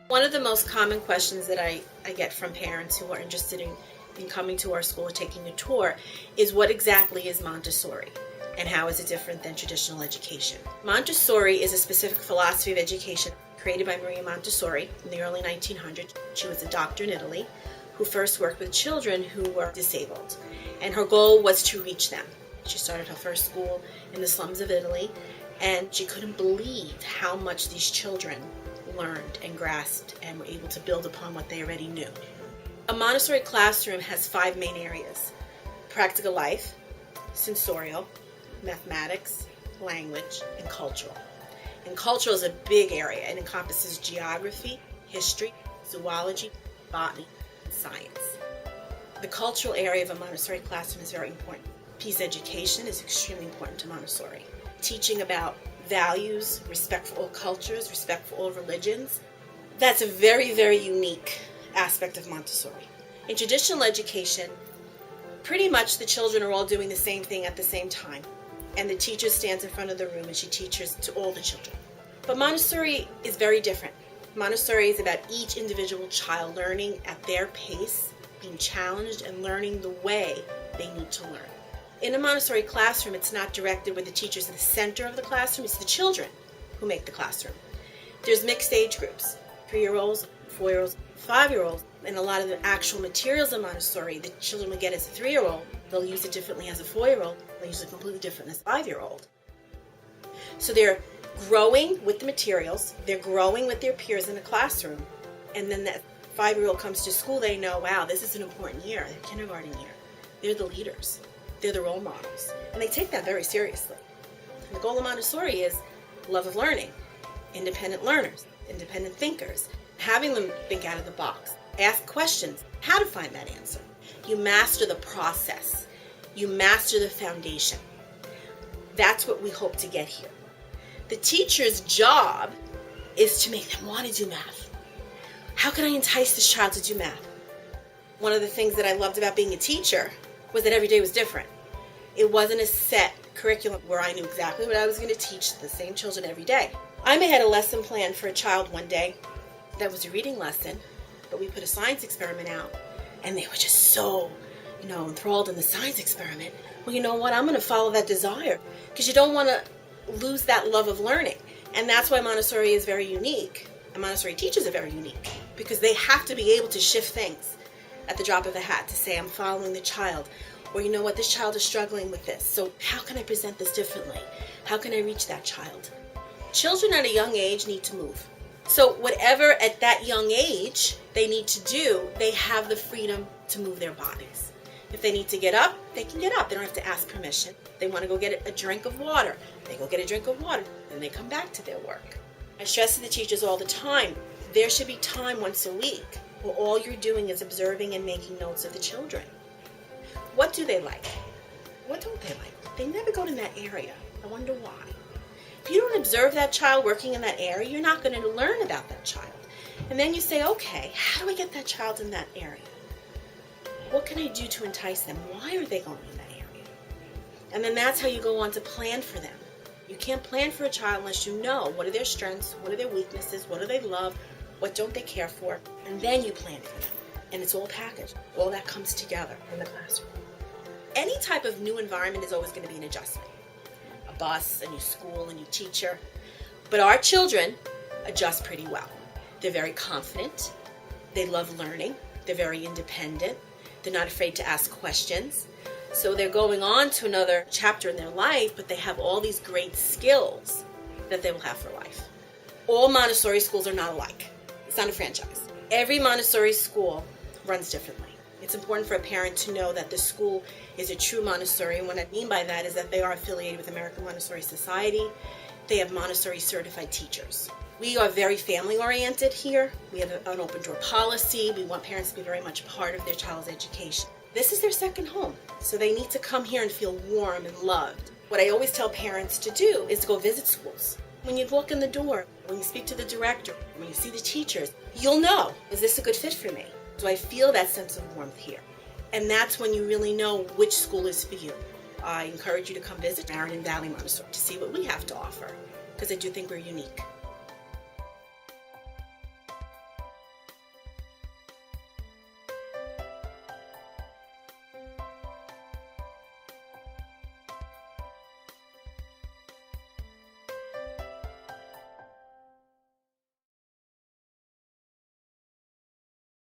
One of the most common questions that I get from parents who are interested in coming to our school or taking a tour is, what exactly is Montessori and how is it different than traditional education? Montessori is a specific philosophy of education created by Maria Montessori in the early 1900s. She was a doctor in Italy who first worked with children who were disabled, and her goal was to reach them. She started her first school in the slums of Italy, and she couldn't believe how much these children learned and grasped and were able to build upon what they already knew. A Montessori classroom has 5 main areas: practical life, sensorial, mathematics, language, and cultural. And cultural is a big area. It encompasses geography, history, zoology, botany, and science. The cultural area of a Montessori classroom is very important. Peace education is extremely important to Montessori. Teaching about values, respect for all cultures, respect for all religions. That's a very, very unique aspect of Montessori. In traditional education, pretty much the children are all doing the same thing at the same time, and the teacher stands in front of the room and she teaches to all the children. But Montessori is very different. Montessori is about each individual child learning at their pace, being challenged, and learning the way they need to learn. In a Montessori classroom, it's not directed where the teacher's in the center of the classroom. It's the children who make the classroom. There's mixed age groups, 3-year-olds, 4-year-olds, 5-year-olds, and a lot of the actual materials in Montessori the children will get as a 3-year-old. They'll use it differently as a 4-year-old. They'll use it completely different as a 5-year-old. So they're growing with the materials. They're growing with their peers in the classroom. And then that 5-year-old comes to school, they know, wow, this is an important year, their kindergarten year. They're the leaders. They're the role models. And they take that very seriously. And the goal of Montessori is love of learning, independent learners, independent thinkers, having them think out of the box, ask questions, how to find that answer. You master the process. You master the foundation. That's what we hope to get here. The teacher's job is to make them want to do math. How can I entice this child to do math? One of the things that I loved about being a teacher was that every day was different. It wasn't a set curriculum where I knew exactly what I was going to teach the same children every day. I may had a lesson plan for a child one day that was a reading lesson, but we put a science experiment out, and they were just so, enthralled in the science experiment. Well, you know what? I'm going to follow that desire, because you don't want to lose that love of learning. And that's why Montessori is very unique, and Montessori teachers are very unique, because they have to be able to shift things at the drop of a hat to say, I'm following the child. Or, you know what, this child is struggling with this. So how can I present this differently? How can I reach that child? Children at a young age need to move. So whatever at that young age they need to do, they have the freedom to move their bodies. If they need to get up, they can get up. They don't have to ask permission. They want to go get a drink of water. They go get a drink of water. Then they come back to their work. I stress to the teachers all the time, there should be time once a week where all you're doing is observing and making notes of the children. What do they like? What don't they like? They never go to that area. I wonder why. If you don't observe that child working in that area, you're not going to learn about that child. And then you say, okay, how do I get that child in that area? What can I do to entice them? Why are they going in that area? And then that's how you go on to plan for them. You can't plan for a child unless you know what are their strengths, what are their weaknesses, what do they love, what don't they care for, and then you plan for them. And it's all packaged. All that comes together in the classroom. Any type of new environment is always going to be an adjustment. A bus, a new school, a new teacher. But our children adjust pretty well. They're very confident. They love learning. They're very independent. They're not afraid to ask questions. So they're going on to another chapter in their life, but they have all these great skills that they will have for life. All Montessori schools are not alike. It's not a franchise. Every Montessori school runs differently. It's important for a parent to know that the school is a true Montessori, and what I mean by that is that they are affiliated with American Montessori Society. They have Montessori certified teachers. We are very family oriented here. We have an open door policy. We want parents to be very much part of their child's education. This is their second home, so they need to come here and feel warm and loved. What I always tell parents to do is to go visit schools. When you walk in the door, when you speak to the director, when you see the teachers, you'll know, is this a good fit for me? Do I feel that sense of warmth here? And that's when you really know which school is for you. I encourage you to come visit Raritan Valley Montessori to see what we have to offer, because I do think we're unique.